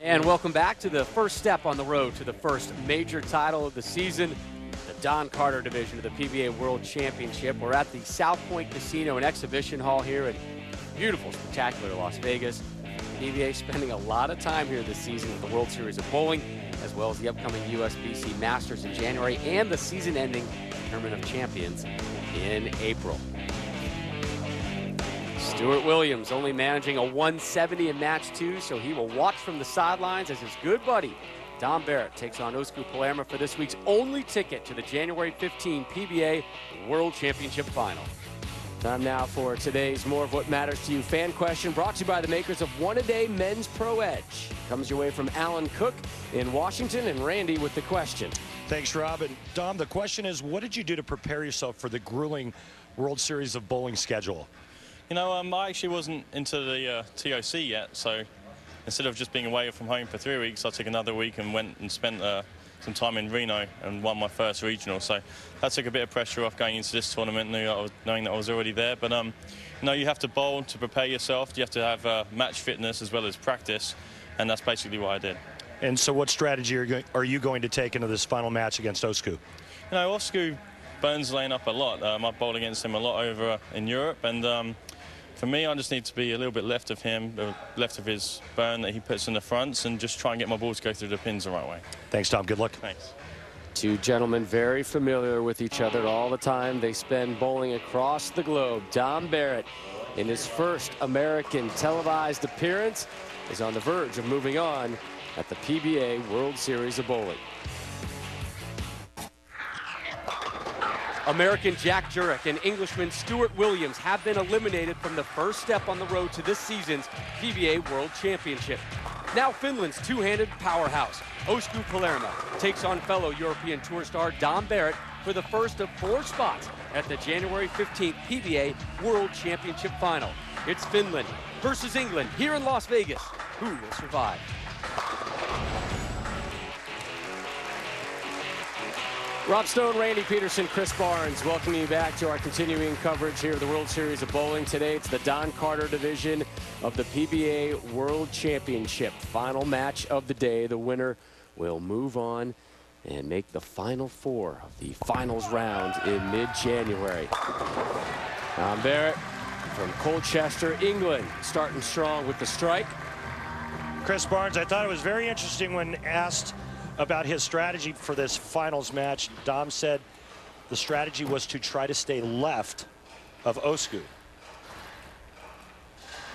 And welcome back to the first step on the road to the first major title of the season, the Don Carter division of the PBA World Championship. We're at the South Point Casino and Exhibition Hall here in beautiful, spectacular Las Vegas. PBA spending a lot of time here this season with the World Series of Bowling, as well as the upcoming USBC Masters in January and the season-ending Tournament of Champions in April. Stuart Williams only managing a 170 in match 2, so he will watch from the sidelines as his good buddy Dom Barrett takes on Osku Palermaa for this week's only ticket to the January 15 PBA World Championship Final. Time now for today's More of What Matters to You fan question, brought to you by the makers of One A Day Men's Pro Edge. Comes your way from Alan Cook in Washington, and Randy with the question. Thanks, Rob. And Dom, the question is, what did you do to prepare yourself for the grueling World Series of Bowling schedule? You know, I actually wasn't into the TOC yet, so instead of just being away from home for 3 weeks, I took another week and went and spent some time in Reno and won my first regional. So that took a bit of pressure off going into this tournament, knowing that I was already there. But you know, you have to bowl to prepare yourself. You have to have match fitness as well as practice, and that's basically what I did. And so what strategy are you going to take into this final match against Osku? You know, Osku burns the lane up a lot. I bowled against him a lot over in Europe, and for me, I just need to be a little bit left of him, left of his burn that he puts in the fronts, and just try and get my ball to go through the pins the right way. Thanks, Tom. Good luck. Thanks. Two gentlemen very familiar with each other all the time. They spend bowling across the globe. Dom Barrett, in his first American televised appearance, is on the verge of moving on at the PBA World Series of Bowling. American Jack Jurek and Englishman Stuart Williams have been eliminated from the first step on the road to this season's PBA World Championship. Now Finland's two-handed powerhouse, Osku Palermaa, takes on fellow European Tour star Dom Barrett for the first of 4 spots at the January 15th PBA World Championship Final. It's Finland versus England here in Las Vegas. Who will survive? Rob Stone, Randy Peterson, Chris Barnes, welcoming you back to our continuing coverage here of the World Series of Bowling. Today, it's the Don Carter division of the PBA World Championship. Final match of the day. The winner will move on and make the final 4 of the finals round in mid-January. Dom Barrett from Colchester, England, starting strong with the strike. Chris Barnes, I thought it was very interesting when asked about his strategy for this finals match. Dom said the strategy was to try to stay left of Osku.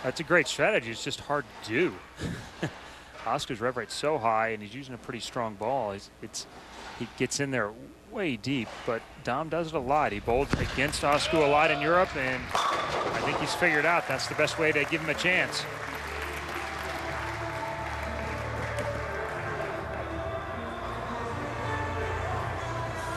That's a great strategy. It's just hard to do. Osku's rev rate's so high, and he's using a pretty strong ball. He gets in there way deep, but Dom does it a lot. He bowled against Osku a lot in Europe, and I think he's figured out that's the best way to give him a chance.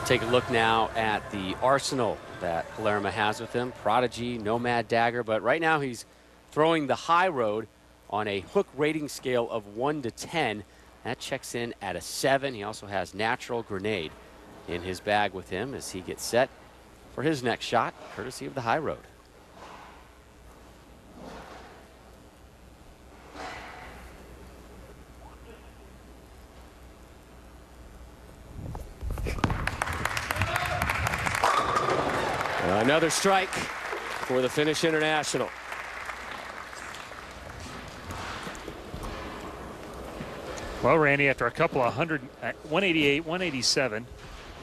Take a look now at the arsenal that Palermaa has with him. Prodigy, Nomad, Dagger, but right now he's throwing the high road on a hook rating scale of 1 to 10. That checks in at a 7. He also has Natural Grenade in his bag with him as he gets set for his next shot, courtesy of the high road. Another strike for the Finnish international. Well, Randy, after a couple of 188, 187,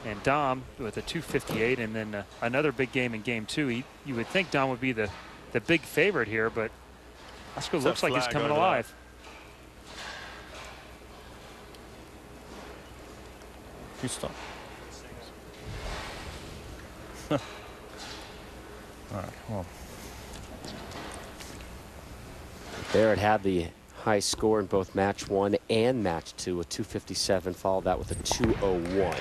and Dom with a 258, and then another big game in game 2, you would think Dom would be the big favorite here, but Osku looks like he's coming alive. You stop. All right, come on. Barrett had the high score in both match 1 and match 2, a 257, followed that with a 201.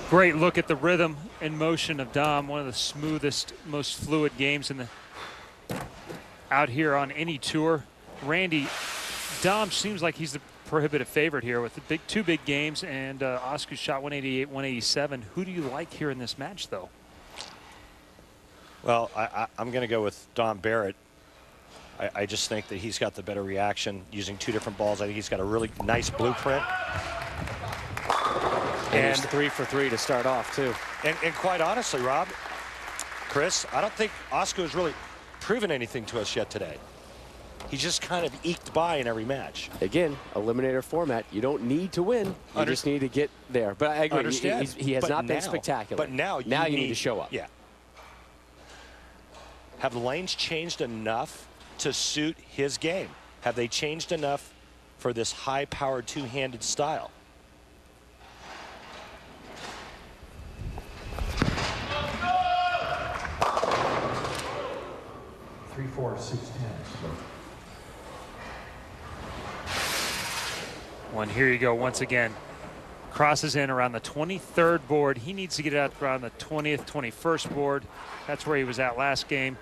Great look at the rhythm and motion of Dom, one of the smoothest, most fluid games in the out here on any tour. Randy, Dom seems like he's prohibitive favorite here with the two big games, and Osku shot 188, 187. Who do you like here in this match, though? Well, I'm going to go with Dom Barrett. I just think that he's got the better reaction using two different balls. I think he's got a really nice blueprint. And he's 3 for 3 to start off, too. And quite honestly, Rob, Chris, I don't think Osku has really proven anything to us yet today. He just kind of eked by in every match. Again, eliminator format. You don't need to win. You just need to get there. But I agree. Understand. He has not been spectacular. But now you need to show up. Yeah. Have the lanes changed enough to suit his game? Have they changed enough for this high-powered two-handed style? Three, 4, 6, 10. One, here you go once again. Crosses in around the 23rd board. He needs to get out around the 20th, 21st board. That's where he was at last game.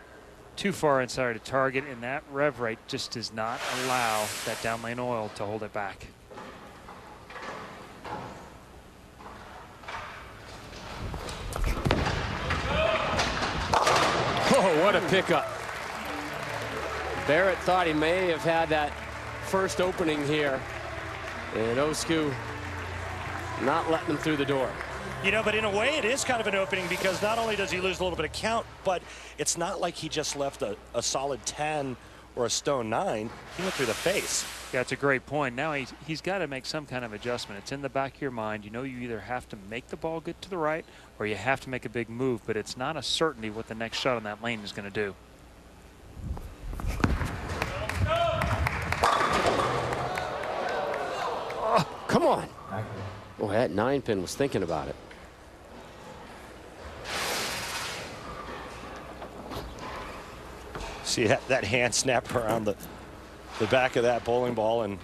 Too far inside of target, and that rev rate just does not allow that down lane oil to hold it back. Oh, what a pickup. Barrett thought he may have had that first opening here, and Osku not letting him through the door. You know, but in a way it is kind of an opening, because not only does he lose a little bit of count, but it's not like he just left a solid 10 or a stone 9. He went through the face. Yeah, it's a great point. Now he's got to make some kind of adjustment. It's in the back of your mind. You know, you either have to make the ball get to the right or you have to make a big move, but it's not a certainty what the next shot on that lane is going to do. Oh, come on. Oh, that 9-pin was thinking about it. See that hand snap around the back of that bowling ball, and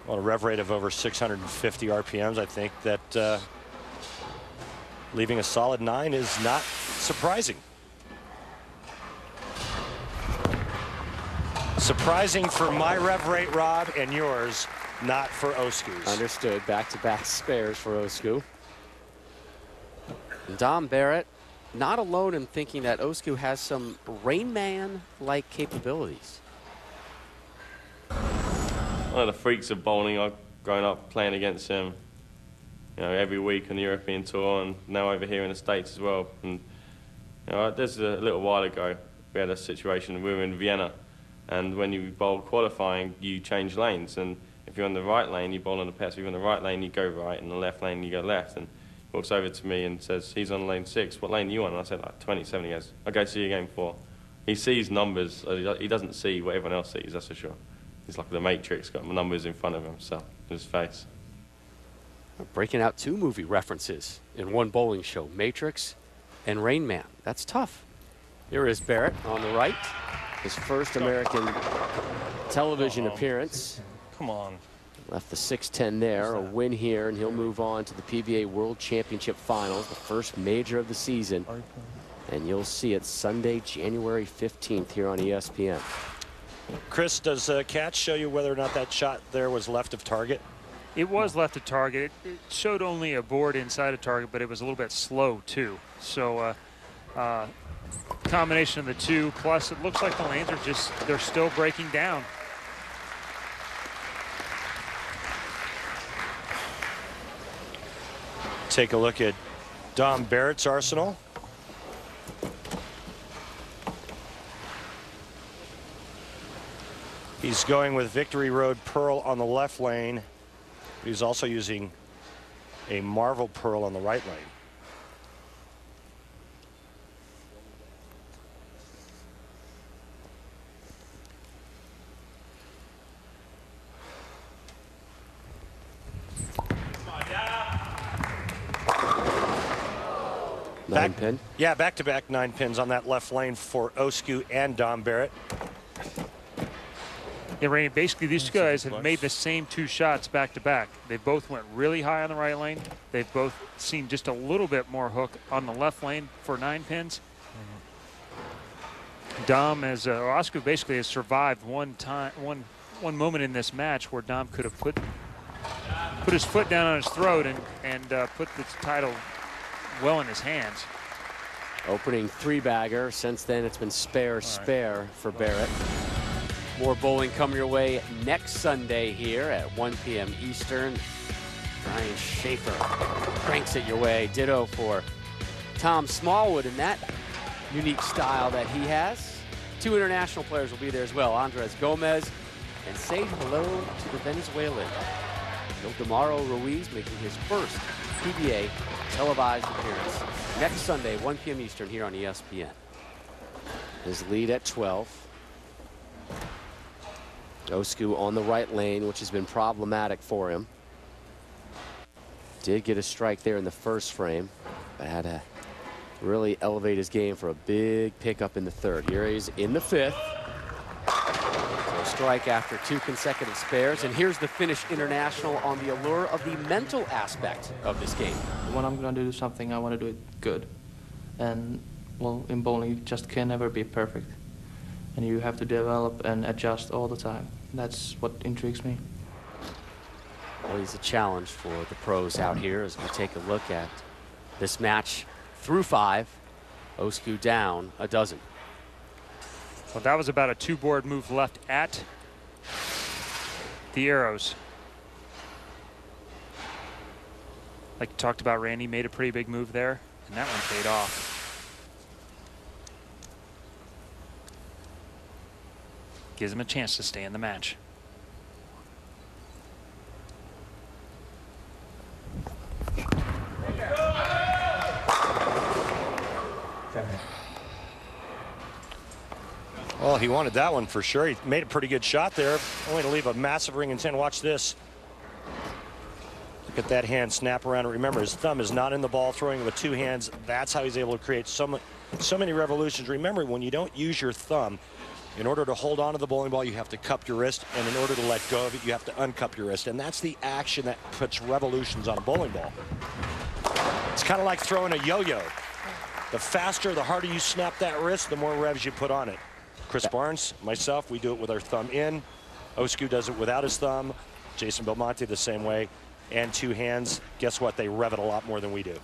on a rev rate of over 650 RPMs, I think that leaving a solid 9 is not surprising. Surprising for my rev rate, Rob, and yours, not for Osku's. Understood. Back-to-back spares for Osku. And Dom Barrett not alone in thinking that Osku has some Rain Man-like capabilities. One of the freaks of bowling. I've grown up playing against him, you know, every week on the European Tour, and now over here in the States as well. And you know, there's a little while ago, we had a situation. We were in Vienna, and when you bowl qualifying, you change lanes. And if you're on the right lane, you bowl on the pass. If you're on the right lane, you go right, and the left lane, you go left. And he walks over to me and says, he's on lane 6. What lane are you on? And I said, like 27. He goes, okay, see you game 4. He sees numbers. He doesn't see what everyone else sees, that's for sure. He's like the Matrix, got numbers in front of him, so in his face. Breaking out 2 movie references in one bowling show, Matrix and Rain Man. That's tough. Here is Barrett on the right. His first American television appearance. Come on. Left the 6-10 there, a win here, and he'll move on to the PBA World Championship Finals, the first major of the season. And you'll see it Sunday, January 15th here on ESPN. Chris, does Catch show you whether or not that shot there was left of target? It was left of target. It showed only a board inside of target, but it was a little bit slow too. So combination of the two, plus it looks like the lanes are they're still breaking down. Take a look at Dom Barrett's arsenal. He's going with Victory Road Pearl on the left lane. He's also using a Marvel Pearl on the right lane. Nine pin? Yeah, back-to-back 9 pins on that left lane for Osku and Dom Barrett. Yeah, Rainey, basically these two guys have made the same 2 shots back-to-back. They both went really high on the right lane. They've both seen just a little bit more hook on the left lane for 9 pins. Dom Osku basically has survived one one moment in this match where Dom could have put his foot down on his throat and put the title well in his hands. Opening three-bagger. Since then, it's been spare for Barrett. More bowling coming your way next Sunday here at 1 p.m. Eastern. Ryan Schaefer cranks it your way. Ditto for Tom Smallwood in that unique style that he has. Two international players will be there as well. Andres Gomez, and say hello to the Venezuelan. Ildemaro Ruiz making his first PBA televised appearance next Sunday, 1 p.m. Eastern here on ESPN. His lead at 12. Osku on the right lane, which has been problematic for him. Did get a strike there in the first frame, but had to really elevate his game for a big pickup in the third. Here he is in the fifth. So a strike after 2 consecutive spares. And here's the Finnish international on the allure of the mental aspect of this game. When I'm going to do something, I want to do it good. And, well, in bowling, you just can never be perfect. And you have to develop and adjust all the time. That's what intrigues me. Always a challenge for the pros out here as we take a look at this match through 5. Osku down a dozen. Well, that was about a 2-board move left at the arrows. Like you talked about, Randy made a pretty big move there, and that one paid off. Gives him a chance to stay in the match. Well, he wanted that one for sure. He made a pretty good shot there, only to leave a massive ring in 10. Watch this. Look at that hand snap around. Remember, his thumb is not in the ball, throwing with 2 hands. That's how he's able to create so many revolutions. Remember, when you don't use your thumb, in order to hold on to the bowling ball, you have to cup your wrist, and in order to let go of it, you have to uncup your wrist. And that's the action that puts revolutions on a bowling ball. It's kind of like throwing a yo-yo. The faster, the harder you snap that wrist, the more revs you put on it. Chris Barnes, myself, we do it with our thumb in. Osku does it without his thumb. Jason Belmonte the same way. And 2 hands. Guess what? They rev it a lot more than we do.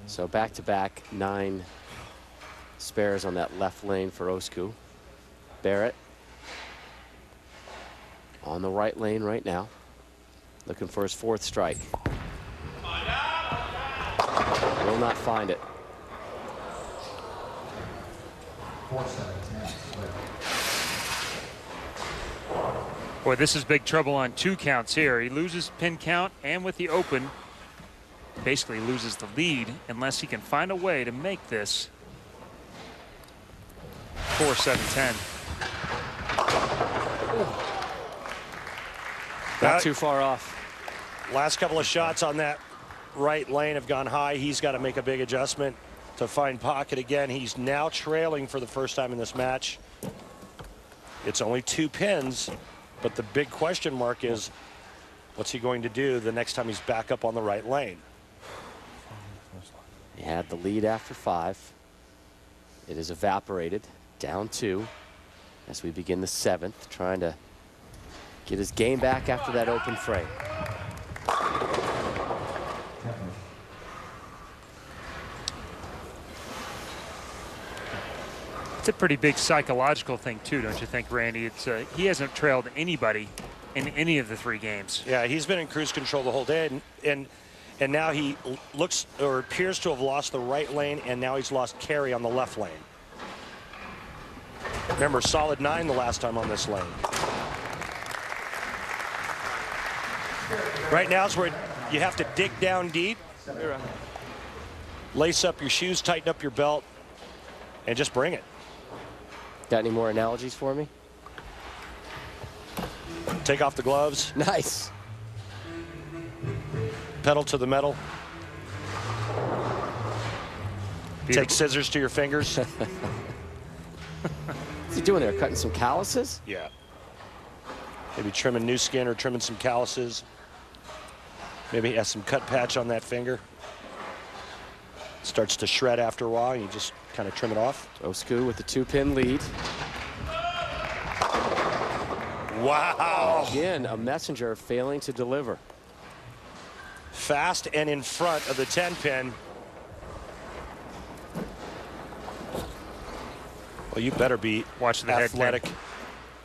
So back-to-back 9 spares on that left lane for Osku. Barrett on the right lane right now, looking for his 4th strike. Will not find it. 4-7. Boy, this is big trouble on 2 counts here. He loses pin count, and with the open, basically loses the lead unless he can find a way to make this 4-7-10. Not too far off. Last couple of shots on that right lane have gone high. He's got to make a big adjustment to find pocket again. He's now trailing for the first time in this match. It's only 2 pins, but the big question mark is, what's he going to do the next time he's back up on the right lane? He had the lead after 5. It is evaporated, down 2 as we begin the 7th, trying to get his game back after that open frame. It's a pretty big psychological thing too, don't you think, Randy? It's he hasn't trailed anybody in any of the 3 games. Yeah, he's been in cruise control the whole day, and now he looks or appears to have lost the right lane, and now he's lost carry on the left lane. Remember, solid 9 the last time on this lane. Right now is where you have to dig down deep, lace up your shoes, tighten up your belt, and just bring it. Got any more analogies for me? Take off the gloves. Nice. Pedal to the metal. Take scissors to your fingers. What's he doing there? Cutting some calluses? Yeah. Maybe trimming new skin or trimming some calluses. Maybe he has some cut patch on that finger. Starts to shred after a while. You just kind of trim it off. Osku with the 2-pin lead. Wow. Again, a messenger failing to deliver. Fast and in front of the 10-pin. Well, you better be Watch the athletic head pin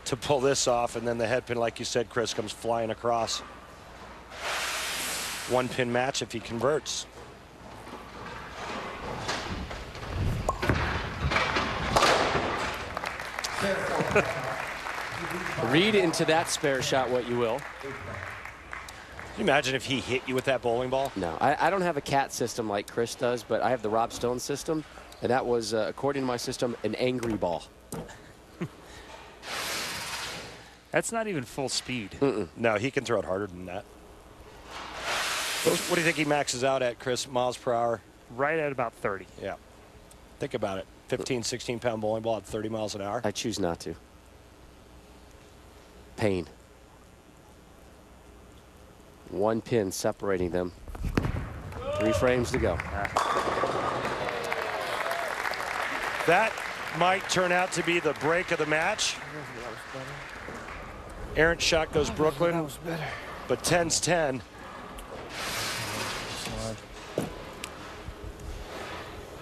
to pull this off, and then the head pin, like you said, Chris, comes flying across. 1-pin match if he converts. Read into that spare shot what you will. Can you imagine if he hit you with that bowling ball? No, I don't have a cat system like Chris does, but I have the Rob Stone system, and that was, according to my system, an angry ball. That's not even full speed. No, he can throw it harder than that. What do you think he maxes out at, Chris, miles per hour? Right at about 30. Yeah. Think about it. 15, 16-pound bowling ball at 30 miles an hour. I choose not to. Pain. 1 pin separating them. 3 frames to go. That might turn out to be the break of the match. Errant shot goes Brooklyn, but 10's 10.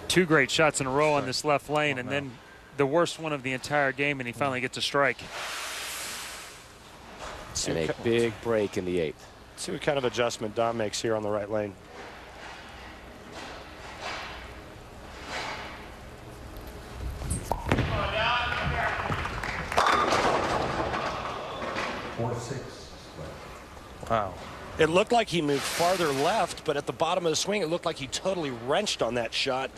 Two great shots in a row on this left lane, and then the worst one of the entire game, and he finally gets a strike. And a big break in the 8th. See what kind of adjustment Dom makes here on the right lane. Wow. It looked like he moved farther left, but at the bottom of the swing, it looked like he totally wrenched on that shot,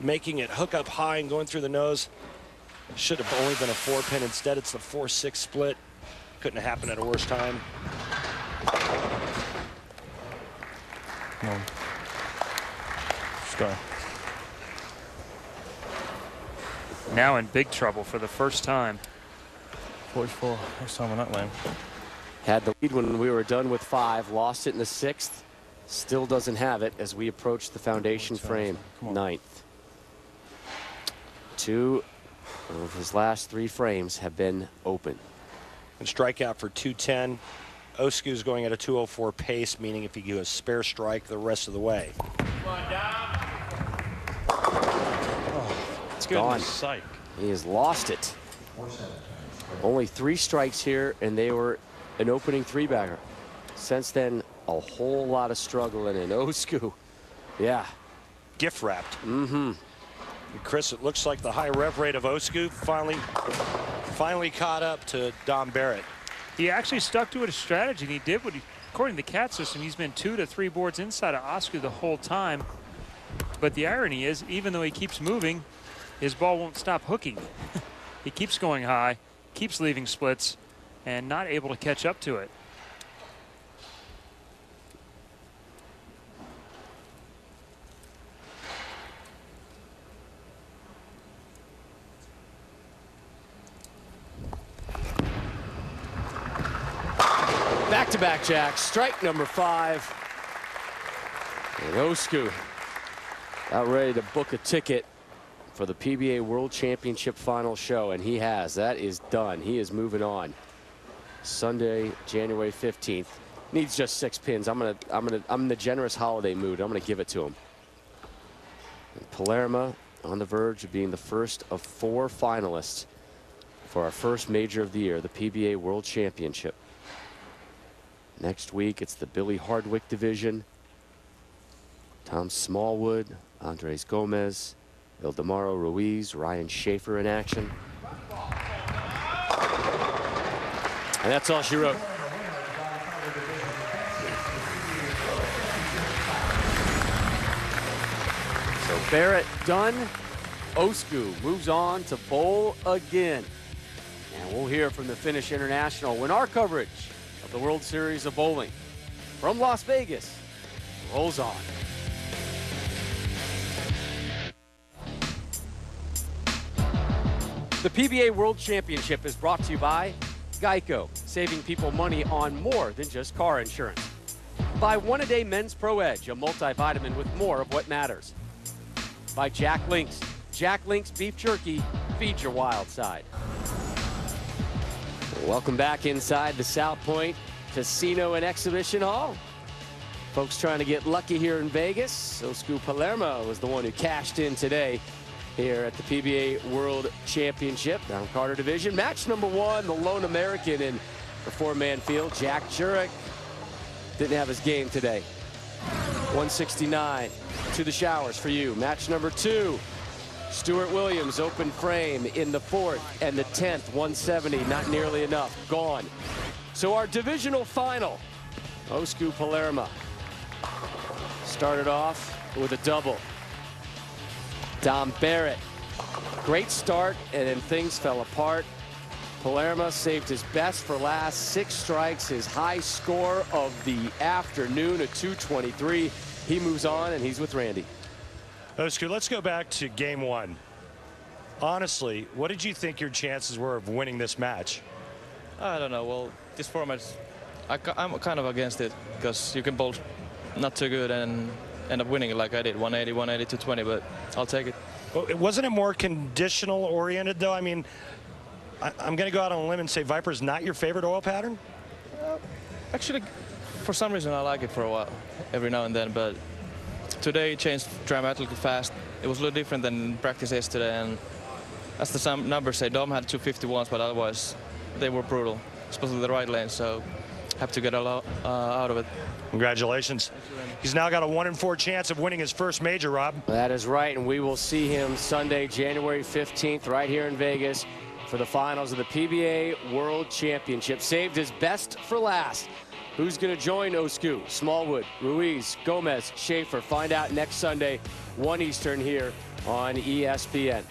making it hook up high and going through the nose. Should have only been a 4-pin. Instead, it's the 4-6 split. Couldn't have happened at a worse time. Come on. Let's go. Now in big trouble for the first time. 44. Next time on that lane. Had the lead when we were done with 5, lost it in the 6th. Still doesn't have it as we approach the foundation frame, 9th. 2 of his last 3 frames have been open. And strikeout for 210. Osku's going at a 204 pace, meaning if he gives a spare strike the rest of the way. It's gone. Sake. He has lost it. Only 3 strikes here, and they were an opening 3-bagger. Since then, a whole lot of struggle in Osku. Yeah. Gift wrapped. Chris, it looks like the high rev rate of Osku finally caught up to Dom Barrett. He actually stuck to a strategy, and he did what he, according to the cat system, he's been 2 to 3 boards inside of Osku the whole time. But the irony is, even though he keeps moving, his ball won't stop hooking. He keeps going high, keeps leaving splits, and not able to catch up to it. Back-to-back jacks, strike number 5. And Osku out ready to book a ticket for the PBA World Championship final show, and he has. That is done. He is moving on. Sunday, January 15th. Needs just 6 pins. I'm in the generous holiday mood. I'm gonna give it to him. And Palermaa on the verge of being the first of 4 finalists for our first major of the year, the PBA World Championship. Next week, it's the Billy Hardwick division. Tom Smallwood, Andres Gomez, Ildemaro Ruiz, Ryan Schaefer in action. And that's all she wrote. So Barrett done. Osku moves on to bowl again. And we'll hear from the Finnish international when our coverage of the World Series of Bowling from Las Vegas rolls on. The PBA World Championship is brought to you by Geico, saving people money on more than just car insurance. By One A Day Men's Pro Edge, a multivitamin with more of what matters. By Jack Link's. Jack Link's beef jerky, feed your wild side. Welcome back inside the South Point Casino and Exhibition Hall. Folks trying to get lucky here in Vegas. Osku Palermaa was the one who cashed in today here at the PBA World Championship, Don Carter division. Match number 1, the lone American in the 4-man field, Jack Jurek, didn't have his game today. 169 to the showers for you. Match number 2, Stuart Williams, open frame in the 4th and the 10th, 170, not nearly enough, gone. So our divisional final, Osku Palermaa started off with a double. Barrett, great start, and then things fell apart. Palermaa saved his best for last, 6 strikes, his high score of the afternoon, a 223. He moves on, and he's with Randy. Osku, let's go back to game 1. Honestly, what did you think your chances were of winning this match? I don't know. Well, this format, I'm kind of against it because you can bowl not too good and end up winning it like I did, 180, 180, 220, but I'll take it. Well, wasn't it more conditional oriented, though? I mean, I'm going to go out on a limb and say Viper's not your favorite oil pattern? Actually, for some reason, I like it for a while, every now and then, but today it changed dramatically fast. It was a little different than practice yesterday, and as the numbers say, Dom had 251s, but otherwise they were brutal, especially the right lane, so have to get a lot out of it. Congratulations. He's now got a 1-in-4 chance of winning his first major, Rob. That is right, and we will see him Sunday, January 15th, right here in Vegas for the finals of the PBA World Championship. Saved his best for last. Who's going to join Osku? Smallwood, Ruiz, Gomez, Schaefer. Find out next Sunday, 1 Eastern here on ESPN.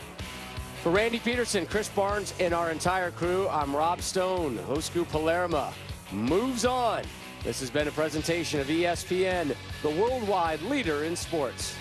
For Randy Peterson, Chris Barnes, and our entire crew, I'm Rob Stone. Osku Palermaa moves on. This has been a presentation of ESPN, the worldwide leader in sports.